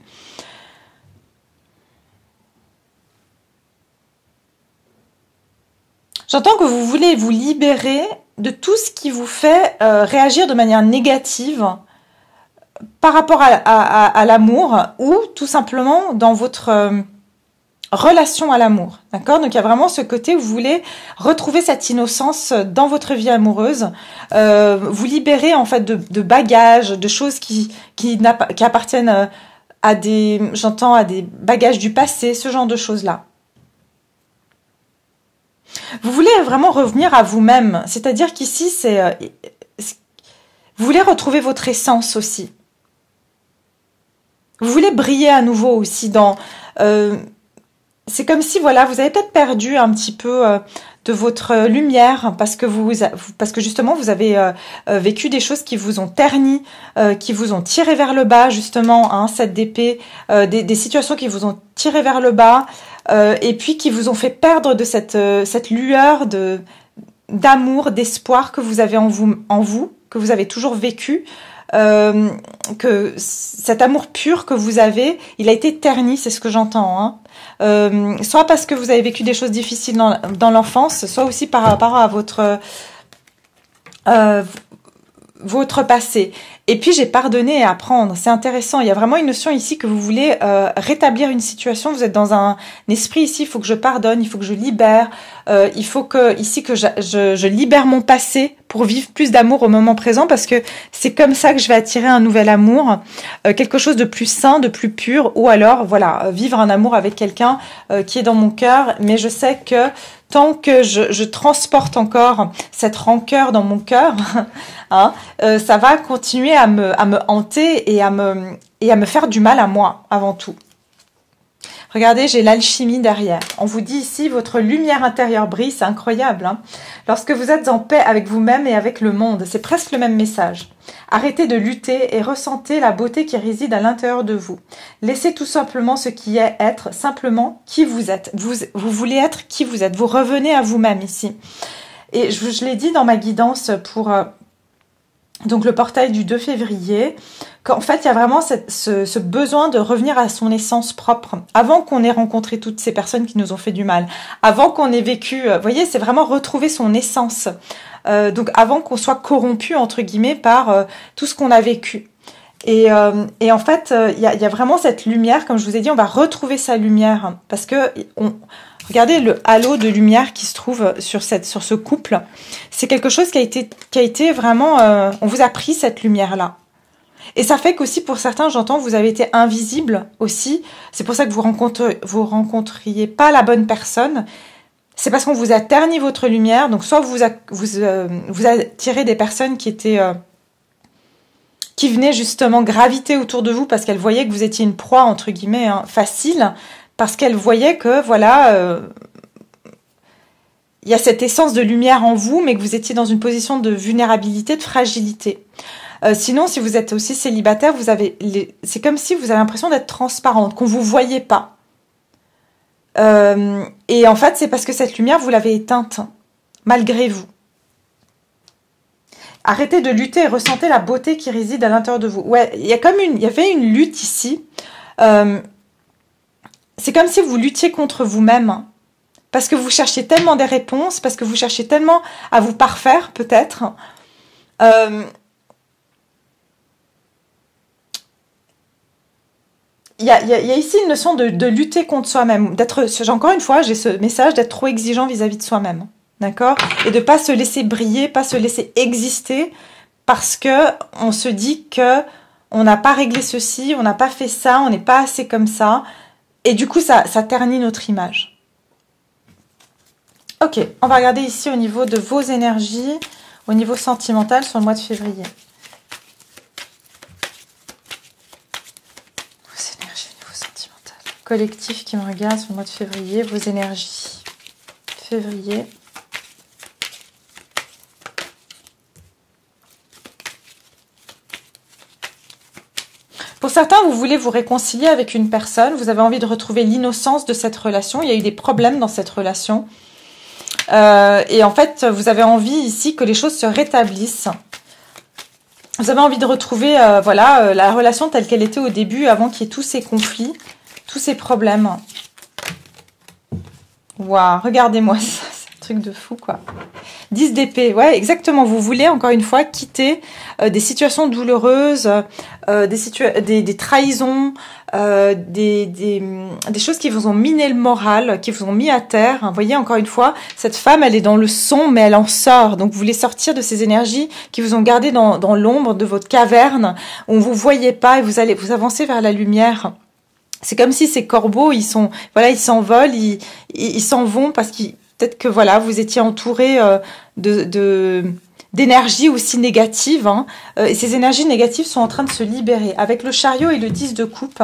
J'entends que vous voulez vous libérer de tout ce qui vous fait réagir de manière négative par rapport à l'amour ou tout simplement dans votre relation à l'amour, d'accord? Donc il y a vraiment ce côté où vous voulez retrouver cette innocence dans votre vie amoureuse, vous libérer en fait de bagages, de choses qui appartiennent à des bagages du passé, ce genre de choses-là. Vous voulez vraiment revenir à vous-même, c'est-à-dire qu'ici vous voulez retrouver votre essence aussi. Vous voulez briller à nouveau aussi dans c'est comme si, voilà, vous avez peut-être perdu un petit peu de votre lumière parce que justement, vous avez vécu des choses qui vous ont terni, qui vous ont tiré vers le bas, justement, hein, cette d'épée, des situations qui vous ont tiré vers le bas et puis qui vous ont fait perdre de cette lueur d'amour, d'espoir que vous avez en vous, que vous avez toujours vécu. Que cet amour pur que vous avez, il a été terni, c'est ce que j'entends, hein. Soit parce que vous avez vécu des choses difficiles dans l'enfance, soit aussi par rapport à votre passé. Et puis j'ai pardonné et apprendre. C'est intéressant. Il y a vraiment une notion ici que vous voulez rétablir une situation. Vous êtes dans un esprit ici. Il faut que je pardonne. Il faut que je libère. Il faut que ici que je libère mon passé pour vivre plus d'amour au moment présent, parce que c'est comme ça que je vais attirer un nouvel amour, quelque chose de plus sain, de plus pur, ou alors voilà, vivre un amour avec quelqu'un qui est dans mon cœur. Mais je sais que tant que je transporte encore cette rancœur dans mon cœur, hein, ça va continuer à me hanter et à me faire du mal à moi avant tout. Regardez, j'ai l'alchimie derrière. On vous dit ici, votre lumière intérieure brille, c'est incroyable. Hein. Lorsque vous êtes en paix avec vous-même et avec le monde, c'est presque le même message. Arrêtez de lutter et ressentez la beauté qui réside à l'intérieur de vous. Laissez tout simplement ce qui est être, simplement qui vous êtes. Vous voulez être qui vous êtes. Vous revenez à vous-même ici. Et je l'ai dit dans ma guidance pour donc le portail du 2 février, qu'en fait, il y a vraiment ce besoin de revenir à son essence propre, avant qu'on ait rencontré toutes ces personnes qui nous ont fait du mal, avant qu'on ait vécu, vous voyez, c'est vraiment retrouver son essence, donc avant qu'on soit corrompu, entre guillemets, par tout ce qu'on a vécu. Et en fait, il y a vraiment cette lumière, comme je vous ai dit, on va retrouver sa lumière, parce que regardez le halo de lumière qui se trouve sur ce couple. C'est quelque chose qui a été vraiment, on vous a pris cette lumière-là. Et ça fait qu'aussi pour certains, j'entends, vous avez été invisible aussi. C'est pour ça que vous rencontriez pas la bonne personne. C'est parce qu'on vous a terni votre lumière. Donc soit vous attirez des personnes qui venaient justement graviter autour de vous parce qu'elles voyaient que vous étiez une proie, entre guillemets, hein, facile, parce qu'elles voyaient que, voilà, il y a cette essence de lumière en vous, mais que vous étiez dans une position de vulnérabilité, de fragilité. Sinon, si vous êtes aussi célibataire, c'est comme si vous avez l'impression d'être transparente, qu'on vous voyait pas. Et en fait, c'est parce que cette lumière, vous l'avez éteinte, malgré vous. Arrêtez de lutter et ressentez la beauté qui réside à l'intérieur de vous. Ouais, il y avait une lutte ici. C'est comme si vous luttiez contre vous-même. Parce que vous cherchiez tellement des réponses, parce que vous cherchiez tellement à vous parfaire, peut-être. Il y a ici une notion de lutter contre soi-même. Encore une fois, j'ai ce message d'être trop exigeant vis-à-vis de soi-même. D'accord? Et de pas se laisser briller, pas se laisser exister, parce que on se dit que on n'a pas réglé ceci, on n'a pas fait ça, on n'est pas assez comme ça. Et du coup, ça ternit notre image. Ok, on va regarder ici au niveau de vos énergies, au niveau sentimental sur le mois de février. Vos énergies au niveau sentimental. Collectif qui me regarde sur le mois de février, vos énergies. Février. Pour certains, vous voulez vous réconcilier avec une personne, vous avez envie de retrouver l'innocence de cette relation, il y a eu des problèmes dans cette relation. Et en fait, vous avez envie ici que les choses se rétablissent. Vous avez envie de retrouver la relation telle qu'elle était au début, avant qu'il y ait tous ces conflits, tous ces problèmes. Waouh, regardez-moi ça, c'est un truc de fou, quoi. 10 d'épée, ouais, exactement. Vous voulez, encore une fois, quitter des situations douloureuses, des trahisons, des choses qui vous ont miné le moral, qui vous ont mis à terre. Vous voyez, encore une fois, cette femme, elle est dans le son, mais elle en sort. Donc, vous voulez sortir de ces énergies qui vous ont gardé dans l'ombre de votre caverne, où on vous voyait pas, et vous avancez vers la lumière. C'est comme si ces corbeaux, ils s'envolent, ils s'en vont parce qu'ils peut-être que voilà, vous étiez entouré d'énergies aussi négatives, hein, et ces énergies négatives sont en train de se libérer. Avec le chariot et le 10 de coupe,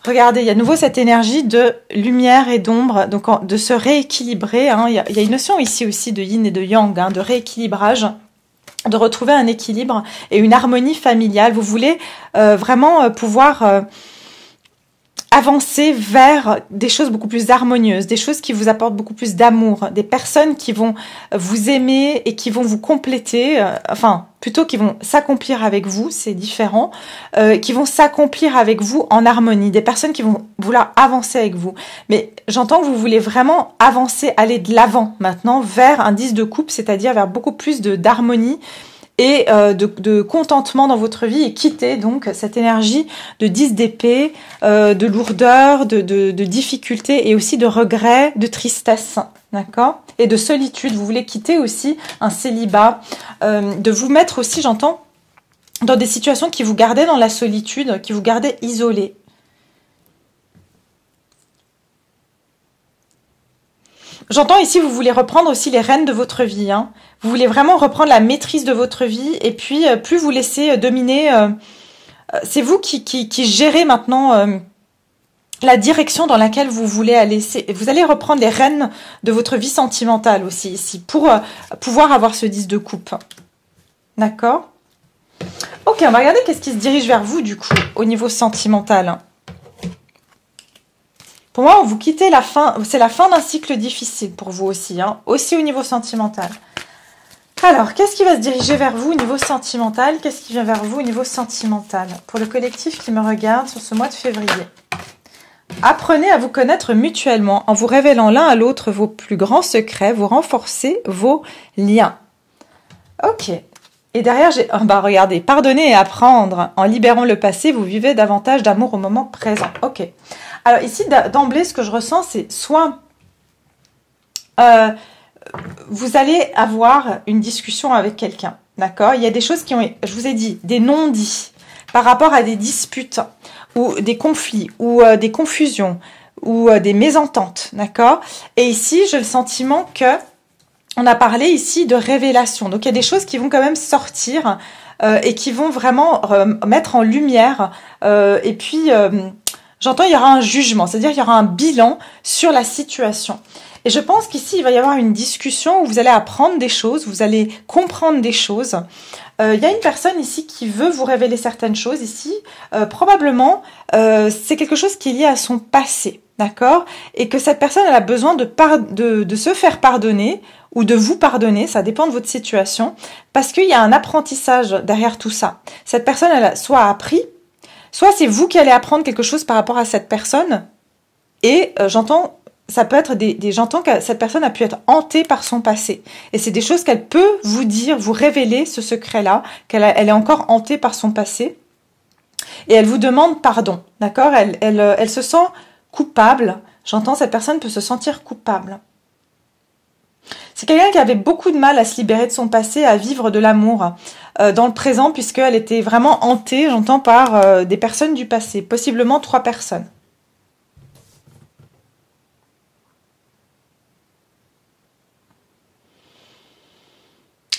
regardez, il y a à nouveau cette énergie de lumière et d'ombre, donc de se rééquilibrer. Hein. Il y a une notion ici aussi de yin et de yang, hein, de rééquilibrage, de retrouver un équilibre et une harmonie familiale. Vous voulez vraiment pouvoir avancer vers des choses beaucoup plus harmonieuses, des choses qui vous apportent beaucoup plus d'amour, des personnes qui vont vous aimer et qui vont vous compléter, plutôt qui vont s'accomplir avec vous, c'est différent, qui vont s'accomplir avec vous en harmonie, des personnes qui vont vouloir avancer avec vous. Mais j'entends que vous voulez vraiment avancer, aller de l'avant maintenant vers un 10 de coupe, c'est-à-dire vers beaucoup plus d'harmonie et de contentement dans votre vie et quitter donc cette énergie de 10 d'épée, de lourdeur, de difficulté et aussi de regret, de tristesse, d'accord? Et de solitude. Vous voulez quitter aussi un célibat, de vous mettre aussi, j'entends, dans des situations qui vous gardaient dans la solitude, qui vous gardaient isolé. J'entends ici, vous voulez reprendre aussi les rênes de votre vie. Hein. Vous voulez vraiment reprendre la maîtrise de votre vie et puis plus vous laisser dominer. C'est vous qui gérez maintenant la direction dans laquelle vous voulez aller. Vous allez reprendre les rênes de votre vie sentimentale aussi ici pour pouvoir avoir ce 10 de coupe. D'accord? Ok, on va regarder qu'est-ce qui se dirige vers vous du coup au niveau sentimental. Pour moi, vous quittez la fin, c'est la fin d'un cycle difficile pour vous aussi, hein, aussi au niveau sentimental. Alors, qu'est-ce qui va se diriger vers vous au niveau sentimental? Qu'est-ce qui vient vers vous au niveau sentimental? Pour le collectif qui me regarde sur ce mois de février. Apprenez à vous connaître mutuellement en vous révélant l'un à l'autre vos plus grands secrets, vous renforcez vos liens. Ok. Et derrière, regardez, pardonner et apprendre. En libérant le passé, vous vivez davantage d'amour au moment présent. Ok. Alors ici, d'emblée, ce que je ressens, c'est soit vous allez avoir une discussion avec quelqu'un, d'accord? Il y a des choses qui ont, je vous ai dit, des non-dits par rapport à des disputes ou des conflits ou des confusions ou des mésententes, d'accord? Et ici, j'ai le sentiment que on a parlé ici de révélation. Donc, il y a des choses qui vont quand même sortir et qui vont vraiment mettre en lumière et puis... J'entends, il y aura un jugement, c'est-à-dire il y aura un bilan sur la situation. Et je pense qu'ici, il va y avoir une discussion où vous allez apprendre des choses, vous allez comprendre des choses. Il y a une personne ici qui veut vous révéler certaines choses ici. Probablement, c'est quelque chose qui est lié à son passé, d'accord? Et que cette personne, elle a besoin de se faire pardonner ou de vous pardonner, ça dépend de votre situation, parce qu'il y a un apprentissage derrière tout ça. Cette personne, elle a soit appris, soit c'est vous qui allez apprendre quelque chose par rapport à cette personne. Et j'entends, ça peut être j'entends que cette personne a pu être hantée par son passé. Et c'est des choses qu'elle peut vous dire, vous révéler ce secret-là, elle est encore hantée par son passé. Et elle vous demande pardon, d'accord? Elle se sent coupable. J'entends, cette personne peut se sentir coupable. C'est quelqu'un qui avait beaucoup de mal à se libérer de son passé, à vivre de l'amour dans le présent, puisqu'elle était vraiment hantée, j'entends, par des personnes du passé, possiblement 3 personnes.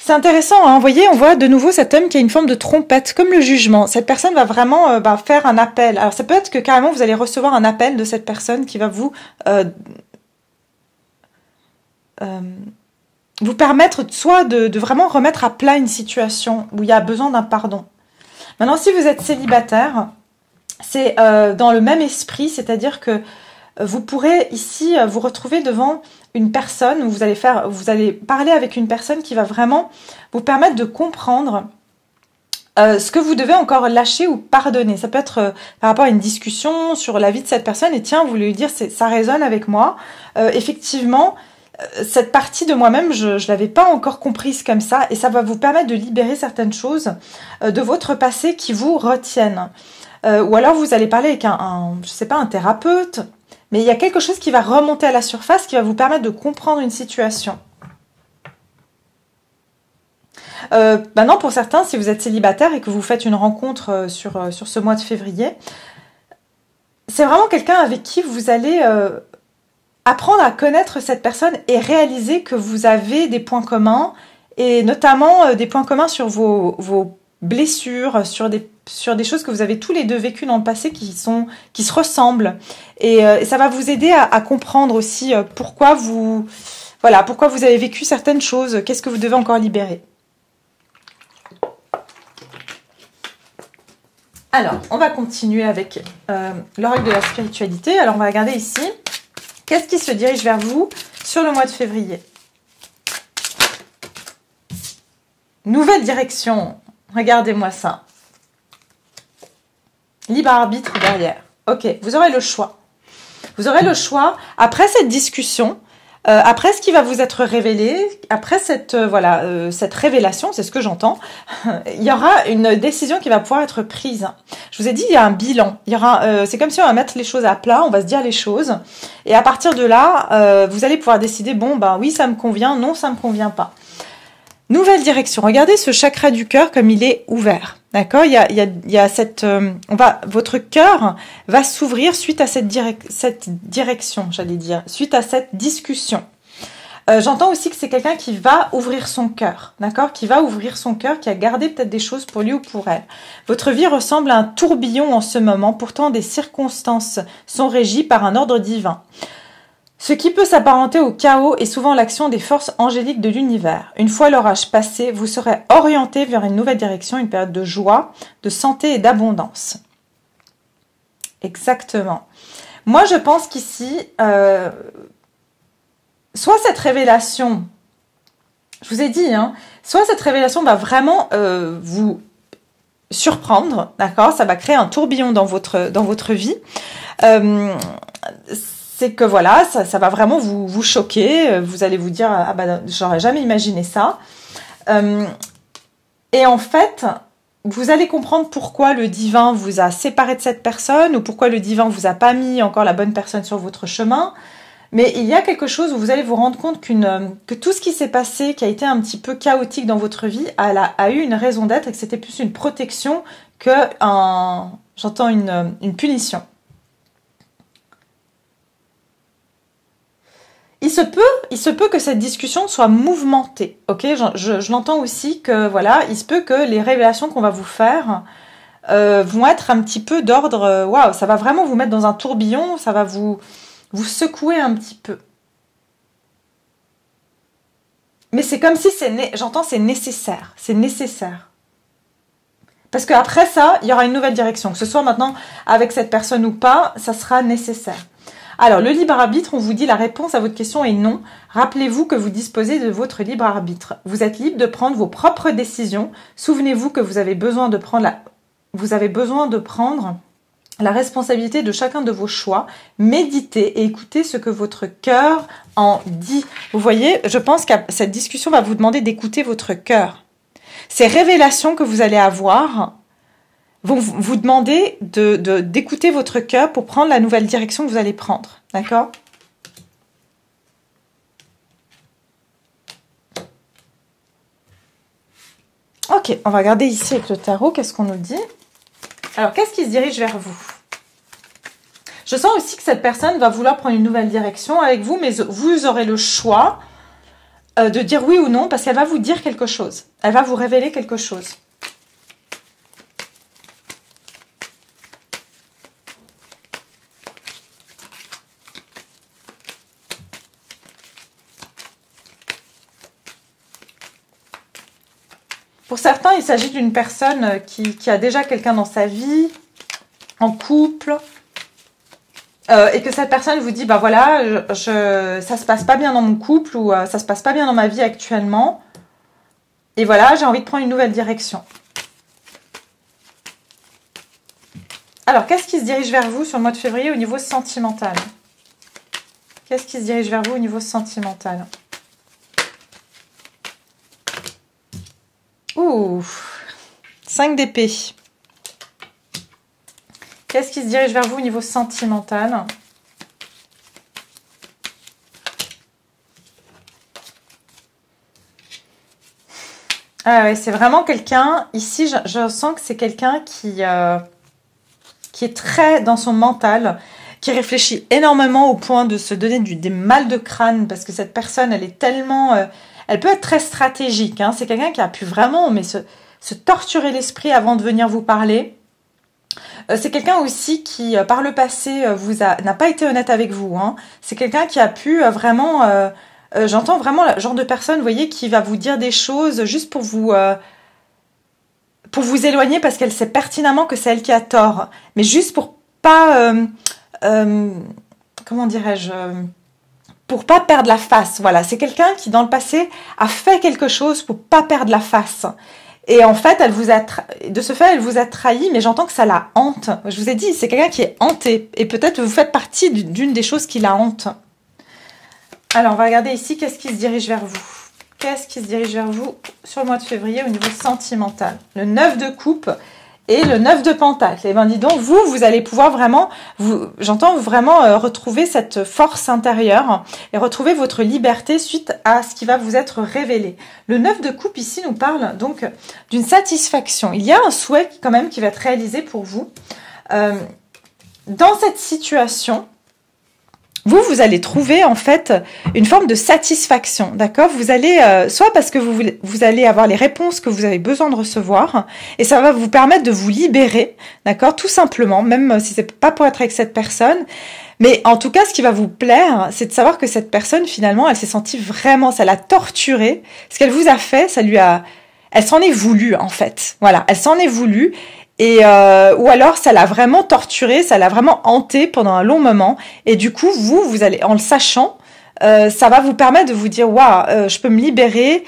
C'est intéressant, hein, vous voyez, on voit de nouveau cet homme qui a une forme de trompette, comme le jugement. Cette personne va vraiment faire un appel. Alors ça peut être que carrément vous allez recevoir un appel de cette personne qui va vous permettre soit de vraiment remettre à plat une situation où il y a besoin d'un pardon. Maintenant, si vous êtes célibataire, c'est dans le même esprit, c'est-à-dire que vous pourrez ici vous retrouver devant une personne où vous allez parler avec une personne qui va vraiment vous permettre de comprendre ce que vous devez encore lâcher ou pardonner. Ça peut être par rapport à une discussion sur la vie de cette personne et tiens, vous voulez lui dire ça résonne avec moi. Effectivement, cette partie de moi-même, je ne l'avais pas encore comprise comme ça et ça va vous permettre de libérer certaines choses de votre passé qui vous retiennent. Ou alors vous allez parler avec je sais pas, un thérapeute, mais il y a quelque chose qui va remonter à la surface qui va vous permettre de comprendre une situation. Maintenant, pour certains, si vous êtes célibataire et que vous faites une rencontre sur ce mois de février, c'est vraiment quelqu'un avec qui vous allez apprendre à connaître cette personne et réaliser que vous avez des points communs, et notamment des points communs sur vos blessures, sur des choses que vous avez tous les deux vécues dans le passé qui se ressemblent. Et ça va vous aider à comprendre aussi pourquoi vous avez vécu certaines choses, qu'est-ce que vous devez encore libérer. Alors, on va continuer avec l'oracle de la spiritualité. Alors, on va regarder ici. Qu'est-ce qui se dirige vers vous sur le mois de février? Nouvelle direction. Regardez-moi ça. Libre arbitre derrière. Ok, vous aurez le choix. Vous aurez le choix. Après cette discussion, Après ce qui va vous être révélé, après cette cette révélation, c'est ce que j'entends, il y aura une décision qui va pouvoir être prise. Je vous ai dit, il y a un bilan. Il y aura, c'est comme si on va mettre les choses à plat, on va se dire les choses, et à partir de là, vous allez pouvoir décider, bon, ben oui, ça me convient, non, ça me convient pas. Nouvelle direction. Regardez ce chakra du cœur comme il est ouvert. D'accord, il y a cette, votre cœur va s'ouvrir suite à cette direction, j'allais dire, suite à cette discussion. J'entends aussi que c'est quelqu'un qui va ouvrir son cœur, d'accord, qui va ouvrir son cœur, qui a gardé peut-être des choses pour lui ou pour elle. Votre vie ressemble à un tourbillon en ce moment, pourtant des circonstances sont régies par un ordre divin. Ce qui peut s'apparenter au chaos est souvent l'action des forces angéliques de l'univers. Une fois l'orage passé, vous serez orienté vers une nouvelle direction, une période de joie, de santé et d'abondance. Exactement. Moi, je pense qu'ici, soit cette révélation, je vous ai dit, hein, soit cette révélation va vraiment vous surprendre, d'accord, ça va créer un tourbillon dans votre vie. C'est que voilà, ça va vraiment vous choquer. Vous allez vous dire, ah bah, j'aurais jamais imaginé ça. Et en fait, vous allez comprendre pourquoi le divin vous a séparé de cette personne ou pourquoi le divin vous a pas mis encore la bonne personne sur votre chemin. Mais il y a quelque chose où vous allez vous rendre compte que tout ce qui s'est passé, qui a été un petit peu chaotique dans votre vie, a eu une raison d'être et que c'était plus une protection que j'entends une punition. Il se peut que cette discussion soit mouvementée, ok, je l'entends aussi que, voilà, il se peut que les révélations qu'on va vous faire vont être un petit peu d'ordre, waouh, ça va vraiment vous mettre dans un tourbillon, ça va vous secouer un petit peu. Mais c'est comme si j'entends c'est nécessaire, Parce qu'après ça, il y aura une nouvelle direction, que ce soit maintenant avec cette personne ou pas, ça sera nécessaire. Alors, le libre arbitre, on vous dit la réponse à votre question est non. Rappelez-vous que vous disposez de votre libre arbitre. Vous êtes libre de prendre vos propres décisions. Souvenez-vous que vous avez besoin de prendre la responsabilité de chacun de vos choix. Méditez et écoutez ce que votre cœur en dit. Vous voyez, je pense que cette discussion va vous demander d'écouter votre cœur. Ces révélations que vous allez avoir vont vous demander d'écouter votre cœur pour prendre la nouvelle direction que vous allez prendre. D'accord ? Ok, on va regarder ici avec le tarot, qu'est-ce qu'on nous dit ? Alors, qu'est-ce qui se dirige vers vous ? Je sens aussi que cette personne va vouloir prendre une nouvelle direction avec vous, mais vous aurez le choix de dire oui ou non, parce qu'elle va vous dire quelque chose. Elle va vous révéler quelque chose. Pour certains, il s'agit d'une personne qui a déjà quelqu'un dans sa vie, en couple, et que cette personne vous dit, bah voilà, ça se passe pas bien dans mon couple ou ça se passe pas bien dans ma vie actuellement, et voilà, j'ai envie de prendre une nouvelle direction. Alors, qu'est-ce qui se dirige vers vous sur le mois de février au niveau sentimental ? Qu'est-ce qui se dirige vers vous au niveau sentimental ? Ouh, 5 d'épée. Qu'est-ce qui se dirige vers vous au niveau sentimental? Ah ouais, c'est vraiment quelqu'un, ici je sens que c'est quelqu'un qui est très dans son mental, qui réfléchit énormément au point de se donner des mal de crâne, parce que cette personne, elle est tellement... elle peut être très stratégique, hein. C'est quelqu'un qui a pu vraiment se torturer l'esprit avant de venir vous parler. C'est quelqu'un aussi qui, par le passé, n'a pas été honnête avec vous, hein. C'est quelqu'un qui a pu vraiment... j'entends vraiment le genre de personne, vous voyez, qui va vous dire des choses juste pour vous éloigner parce qu'elle sait pertinemment que c'est elle qui a tort. Mais juste pour pas... comment dirais-je pour pas perdre la face. Voilà, c'est quelqu'un qui, dans le passé, a fait quelque chose pour pas perdre la face. Et en fait, de ce fait, elle vous a trahi, mais j'entends que ça la hante. Je vous ai dit, c'est quelqu'un qui est hanté. Et peut-être vous faites partie d'une des choses qui la hante. Alors, on va regarder ici, qu'est-ce qui se dirige vers vous? Qu'est-ce qui se dirige vers vous sur le mois de février au niveau sentimental? Le 9 de coupe et le 9 de pentacle. Et bien, dis donc, vous allez pouvoir vraiment, j'entends vraiment retrouver cette force intérieure et retrouver votre liberté suite à ce qui va vous être révélé. Le 9 de coupe ici nous parle donc d'une satisfaction. Il y a un souhait quand même qui va être réalisé pour vous. Dans cette situation, vous allez trouver en fait une forme de satisfaction, d'accord? Vous allez, soit parce que vous allez avoir les réponses que vous avez besoin de recevoir, et ça va vous permettre de vous libérer, d'accord? Tout simplement, même si c'est pas pour être avec cette personne, mais en tout cas, ce qui va vous plaire, c'est de savoir que cette personne, finalement, elle s'est sentie vraiment, ça l'a torturée. Ce qu'elle vous a fait, elle s'en est voulu en fait. Voilà, elle s'en est voulu. Et ou alors ça l'a vraiment torturé, ça l'a vraiment hanté pendant un long moment. Et du coup, vous allez, en le sachant, ça va vous permettre de vous dire waouh, je peux me libérer.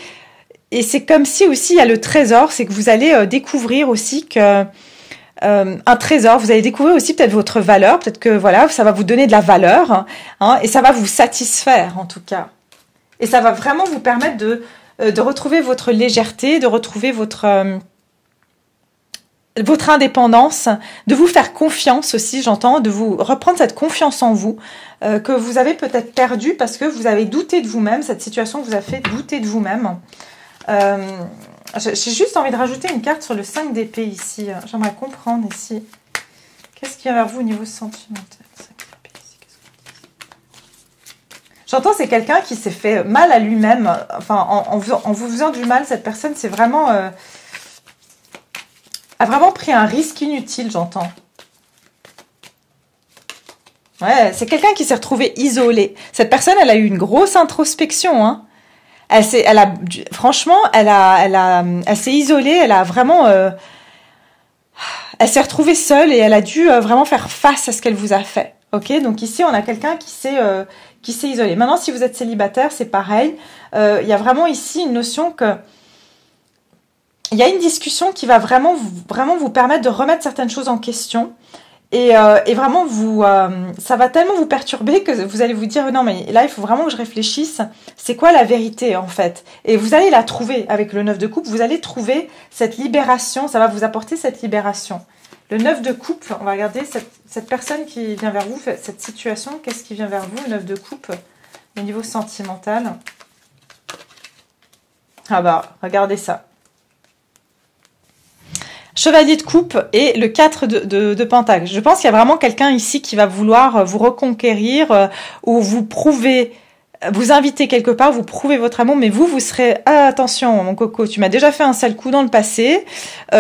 Et c'est comme si aussi il y a le trésor, c'est que vous allez découvrir aussi que un trésor. Vous allez découvrir aussi peut-être votre valeur, peut-être que voilà, ça va vous donner de la valeur, hein, et ça va vous satisfaire en tout cas. Et ça va vraiment vous permettre de retrouver votre légèreté, de retrouver votre indépendance, de vous faire confiance aussi, j'entends, de vous reprendre cette confiance en vous que vous avez peut-être perdue parce que vous avez douté de vous-même, cette situation vous a fait douter de vous-même. J'ai juste envie de rajouter une carte sur le 5 d'épée ici. J'aimerais comprendre ici. Qu'est-ce qu'il y a vers vous au niveau sentimental? J'entends, c'est quelqu'un qui s'est fait mal à lui-même. Enfin, en vous faisant du mal, cette personne, c'est vraiment... a vraiment pris un risque inutile, j'entends. Ouais, c'est quelqu'un qui s'est retrouvé isolé. Cette personne, elle a eu une grosse introspection, hein. Franchement, elle s'est isolée, elle a vraiment, elle s'est retrouvée seule et elle a dû vraiment faire face à ce qu'elle vous a fait. Ok, donc ici on a quelqu'un qui s'est isolé. Maintenant, si vous êtes célibataire, c'est pareil. Il y a vraiment ici une notion que il y a une discussion qui va vraiment vous permettre de remettre certaines choses en question. Et vraiment, ça va tellement vous perturber que vous allez vous dire, non, mais là, il faut vraiment que je réfléchisse. C'est quoi la vérité, en fait? Et vous allez la trouver avec le 9 de coupe. Vous allez trouver cette libération. Ça va vous apporter cette libération. Le 9 de coupe, on va regarder cette personne qui vient vers vous, cette situation. Qu'est-ce qui vient vers vous, le 9 de coupe, au niveau sentimental? Ah bah, regardez ça. Chevalier de coupe et le 4 de pentacle. Je pense qu'il y a vraiment quelqu'un ici qui va vouloir vous reconquérir ou vous prouver, vous inviter quelque part, vous prouver votre amour, mais vous serez, ah, attention mon coco, tu m'as déjà fait un sale coup dans le passé,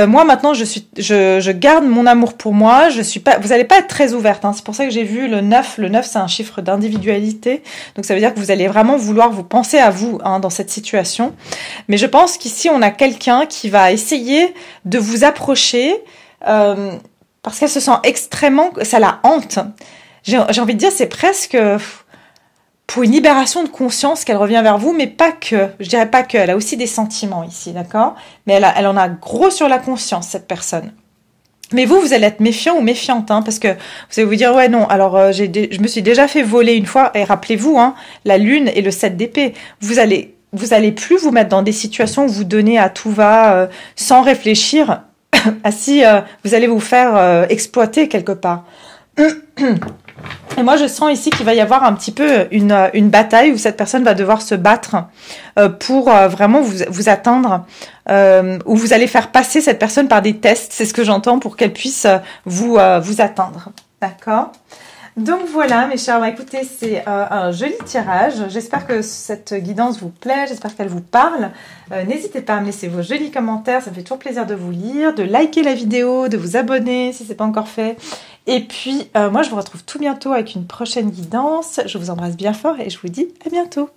moi maintenant je garde mon amour pour moi, vous allez pas être très ouverte, hein. C'est pour ça que j'ai vu le 9 c'est un chiffre d'individualité, donc ça veut dire que vous allez vraiment vouloir vous penser à vous, hein, dans cette situation, mais je pense qu'ici on a quelqu'un qui va essayer de vous approcher, parce qu'elle se sent extrêmement, ça la hante, j'ai envie de dire c'est presque... pour une libération de conscience qu'elle revient vers vous, mais pas que. Je dirais pas que. Elle a aussi des sentiments ici, d'accord? Mais elle en a gros sur la conscience, cette personne. Mais vous allez être méfiant ou méfiante, hein, parce que vous allez vous dire, ouais, non, alors je me suis déjà fait voler une fois, et rappelez-vous, hein, la lune et le 7 d'épée. Vous allez plus vous mettre dans des situations où vous donnez à tout va, sans réfléchir, si vous allez vous faire exploiter quelque part. Et moi, je sens ici qu'il va y avoir un petit peu une bataille où cette personne va devoir se battre pour vraiment vous atteindre, où vous allez faire passer cette personne par des tests, c'est ce que j'entends, pour qu'elle puisse vous atteindre. D'accord ? Donc voilà, mes chers, écoutez, c'est un joli tirage. J'espère que cette guidance vous plaît, j'espère qu'elle vous parle. N'hésitez pas à me laisser vos jolis commentaires, ça me fait toujours plaisir de vous lire, de liker la vidéo, de vous abonner si ce n'est pas encore fait. Et puis, moi, je vous retrouve tout bientôt avec une prochaine guidance. Je vous embrasse bien fort et je vous dis à bientôt.